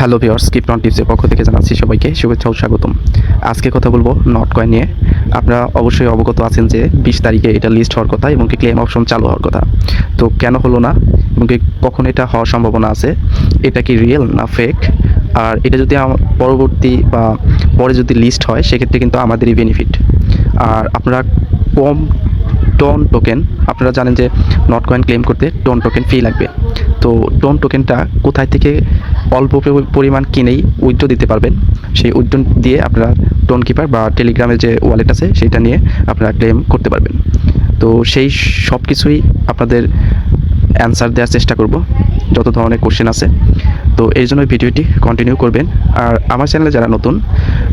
Hello viewers, krypton টিপসের পক্ষ থেকে জানাচ্ছি সবাইকে শুভেচ্ছা ও স্বাগতম। আজকে কথা বলবো নট কয়েন নিয়ে। আপনারা অবশ্যই অবগত আছেন যে 20 তারিখে এটা লিস্ট হওয়ার কথা এবং কি ক্লেম অপশন চালু হওয়ার কথা। তো কেন হলো না এবং কি কখন এটা হওয়ার সম্ভাবনা আছে, এটা কি রিয়েল না ফেক, আর এটা যদি পরবর্তী বা পরে যদি লিস্ট হয় সেক্ষেত্রে কিন্তু আমাদেরই বেনিফিট। আর আপনারা কম টোকেন, আপনারা জানেন যে নট কয়েন ক্লেম করতে টোকেন ফি লাগবে। তো টোকেনটা কোথায় থেকে অল্প পরিমাণ কিনেই উইথড্র দিতে পারবেন, সেই উইথড্র দিয়ে আপনারা কিপার বা টেলিগ্রামের যে ওয়ালেট আছে সেটা নিয়ে আপনারা ক্লেম করতে পারবেন। তো সেই সব কিছুই আপনাদের অ্যান্সার দেওয়ার চেষ্টা করব, যত ধরনের কোশ্চেন আছে। তো এই জন্য ভিডিওটি কন্টিনিউ করবেন। আর আমার চ্যানেলে যারা নতুন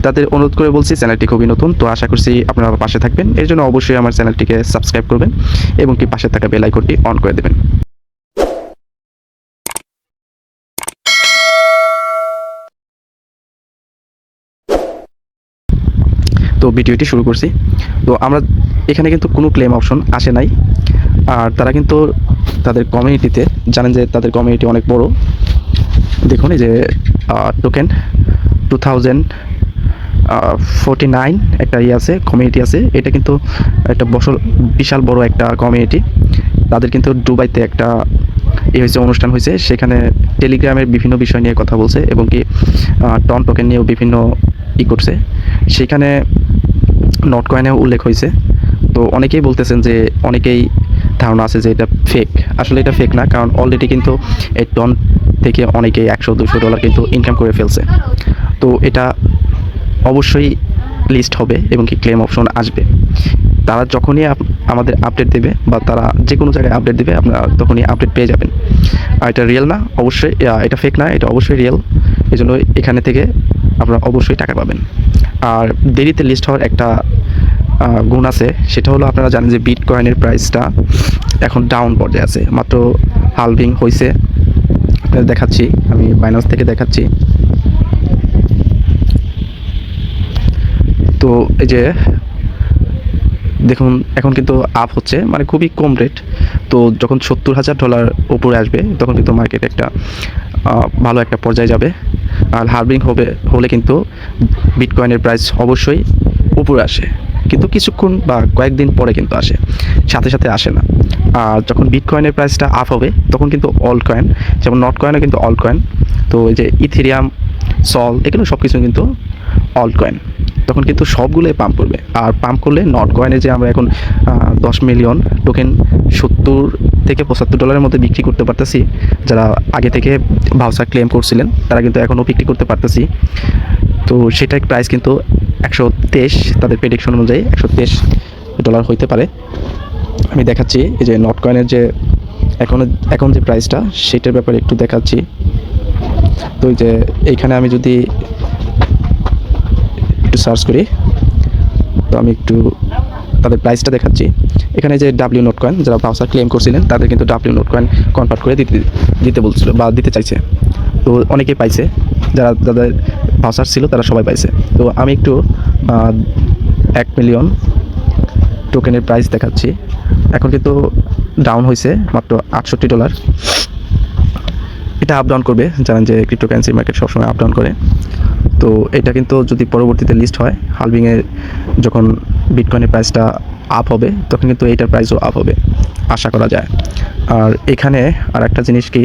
তাদের অনুরোধ করে বলছি, চ্যানেলটি খুবই নতুন, তো আশা করছি আপনারা পাশে থাকবেন। এর জন্য অবশ্যই আমার চ্যানেলটিকে সাবস্ক্রাইব করবেন এবং কি পাশে থাকা বেল আইকনটি অন করে দেবেন। তো ভিডিওটি শুরু করছি। তো আমরা এখানে কিন্তু কোনো ক্লেম অপশন আসে নাই। আর তারা কিন্তু তাদের কমিউনিটিতে, জানেন যে তাদের কমিউনিটি অনেক বড়। দেখুন এই যে টোকেন 2049 একটা আছে, কমিউনিটি আছে। এটা কিন্তু একটা বিশাল বড় একটা কমিউনিটি। তাদের কিন্তু দুবাইতে একটা হয়েছে, অনুষ্ঠান হয়েছে, সেখানে টেলিগ্রামের বিভিন্ন বিষয় নিয়ে কথা বলছে এবং কি টোকেন নিয়েও বিভিন্ন করছে। সেখানে নট কয়েনেও উল্লেখ হয়েছে। তো অনেকেই বলতেছেন যে, অনেকেই ধারণা আছে যে এটা ফেক। আসলে এটা ফেক না, কারণ অলরেডি কিন্তু এই থেকে অনেকেই $100-200 কিন্তু ইনকাম করে ফেলছে। তো এটা অবশ্যই লিস্ট হবে এবং কি ক্লেম অপশন আসবে। তারা যখনই আমাদের আপডেট দেবে বা তারা যে কোনো জায়গায় আপডেট দেবে, আপনারা তখনই আপডেট পেয়ে যাবেন। আর এটা রিয়েল না, অবশ্যই এটা ফেক না, এটা অবশ্যই রিয়েল। এই জন্য এখানে থেকে আপনারা অবশ্যই টাকা পাবেন। আর দেরিতে লিস্ট হওয়ার একটা গুণ আছে, সেটা হলো আপনারা জানেন যে বিটকয়েনের প্রাইসটা এখন ডাউন পর্যায়ে আছে, মাত্র হালভিং হয়েছে। আপনাদের দেখাচ্ছি, আমি বাইন্যান্স থেকে দেখাচ্ছি। তো এই যে দেখুন, এখন কিন্তু আপ হচ্ছে, মানে খুবই কম রেট। তো যখন $70,000 উপরে আসবে তখন কিন্তু মার্কেট একটা ভালো একটা পর্যায়ে যাবে। আর হার্ভিং হলে কিন্তু বিটকয়েনের প্রাইস অবশ্যই উপরে আসে, কিন্তু কিছুক্ষণ বা কয়েকদিন পরে কিন্তু আসে, সাথে সাথে আসে না। আর যখন বিটকয়েনের প্রাইসটা আপ হবে তখন কিন্তু অল্ট কয়েন, যেমন নট কয়েনও কিন্তু অল্ট কয়েন। তো এই যে ইথেরিয়াম, সল, এগুলো সব কিছু কিন্তু অল্ট কয়েন। তখন কিন্তু সবগুলোই পাম্প করবে। আর পাম্প করলে নট কয়েনে যে আমরা এখন 10 মিলিয়ন টোকেন $70 থেকে $75 মধ্যে বিক্রি করতে পারতেছি, যারা আগে থেকে ভাউচার ক্লেম করছিলেন তারা কিন্তু এখনও বিক্রি করতে পারতেছি। তো সেটার প্রাইস কিন্তু 123, তাদের প্রেডিকশন অনুযায়ী $123 হইতে পারে। আমি দেখাচ্ছি এই যে নট কয়েনের যে এখন যে প্রাইসটা, সেটার ব্যাপারে একটু দেখাচ্ছি। তো এই যে এইখানে আমি যদি একটু সার্চ করি, তো আমি একটু তাদের প্রাইসটা দেখাচ্ছি। এখানে যে ডাব্লিউ নোট কয়েন, যারা ভাউচার ক্লেম করছিলেন তাদের কিন্তু ডাব্লিউ নোট কয়েন কনভার্ট করে দিতে বলছিল বা দিতে চাইছে। তো অনেকেই পাইছে, যাদের ভাউচার ছিল তারা সবাই পাইছে। তো আমি একটু 1 মিলিয়ন টোকেনের প্রাইস দেখাচ্ছি। এখন কিন্তু ডাউন হয়েছে মাত্র $68। এটা আপ ডাউন করবে, জানেন যে ক্রিপ্টোকারেন্সি মার্কেট সবসময় আপ ডাউন করে। তো এটা কিন্তু যদি পরবর্তীতে লিস্ট হয়, হালভিংয়ের যখন বিটকয়েনের প্রাইসটা আপ হবে তখন কিন্তু এইটার প্রাইসও আপ হবে আশা করা যায়। আর এখানে আর একটা জিনিস কি,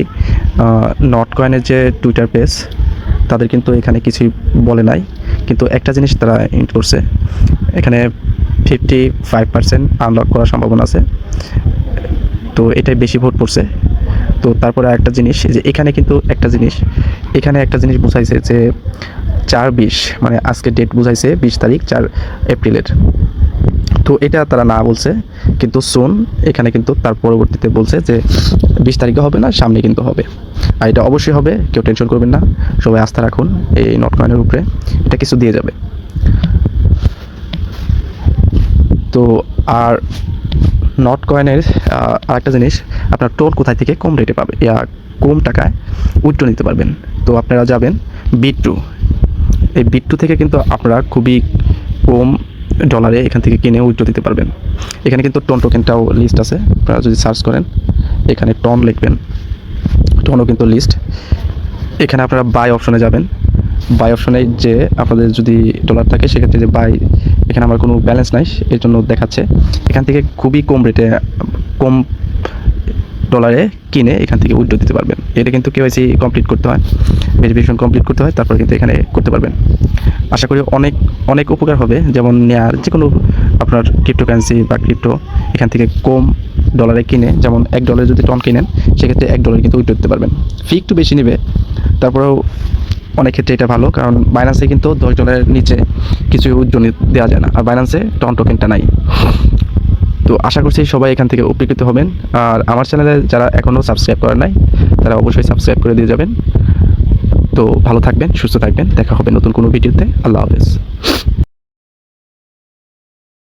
নট কয়েনের যে টুইটার পেজ, তাদের কিন্তু এখানে কিছুই বলে নাই, কিন্তু একটা জিনিস তারা ইন্ট করছে, এখানে 55% আনলক করার সম্ভাবনা আছে। তো এটাই বেশি ভোট পড়ছে। তো তারপরে একটা জিনিস যে এখানে একটা জিনিস বোঝাইছে যে 4/20, মানে আজকে ডেট বোঝাইছে 20 তারিখ 4 এপ্রিলের। তো এটা তারা না বলছে, কিন্তু সুন এখানে কিন্তু তার পরবর্তীতে বলছে যে 20 তারিখে হবে না, সামনে কিন্তু হবে। আর এটা অবশ্যই হবে, কেউ টেনশন করবেন না, সবাই আস্থা রাখুন এই নট কয়েনের উপরে, এটা কিছু দিয়ে যাবে। তো আর নট কয়েনের আরেকটা জিনিস, আপনার কোথায় থেকে কম রেটে পাবে, কম টাকায় উইথড্র নিতে পারবেন। তো আপনারা যাবেন বিট2। এই বিট2 থেকে কিন্তু আপনারা খুবই কম ডলারে এখান থেকে কিনে উইথড্র দিতে পারবেন। এখানে কিন্তু টোকেনটাও লিস্ট আছে, আপনারা যদি সার্চ করেন এখানে লিখবেন, ও কিন্তু লিস্ট। এখানে আপনারা বাই অপশনে যাবেন। বাই অপশনে যে আপনাদের যদি ডলার থাকে সেক্ষেত্রে যে বাই, এখানে আমার কোনো ব্যালেন্স নাই এর জন্য দেখাচ্ছে। এখান থেকে খুবই কম রেটে, কম ডলারে কিনে এখান থেকে উইথড্র দিতে পারবেন। এটা কিন্তু কেওয়াইসি কমপ্লিট করতে হয়, ভেরিফিকেশন কমপ্লিট করতে হয়, তারপর কিন্তু এখানে করতে পারবেন। আশা করি অনেক অনেক উপকার হবে। যেমন নেয়ার যে কোনো আপনার ক্রিপ্টোকারেন্সি বা ক্রিপ্টো এখান থেকে কম ডলারে কিনে, যেমন $1 যদি টন কিনেন সেক্ষেত্রে $1 কিন্তু উইথড্র দিতে পারবেন। ফি একটু বেশি নেবে, তারপরেও অনেক ক্ষেত্রে এটা ভালো, কারণ বাইন্যান্সে কিন্তু $10 নিচে কিছু উইথড্র দেওয়া যায় না, আর বাইন্যান্সে টন টোকেনটা নাই। তো আশা করছি সবাই এখান থেকে উপকৃত হবেন। আর আমার চ্যানেলে যারা এখনও সাবস্ক্রাইব করেন নাই তারা অবশ্যই সাবস্ক্রাইব করে দিয়ে যাবেন। তো ভালো থাকবেন, সুস্থ থাকবেন, দেখা হবে নতুন কোনো ভিডিওতে। আল্লাহ হাফেজ।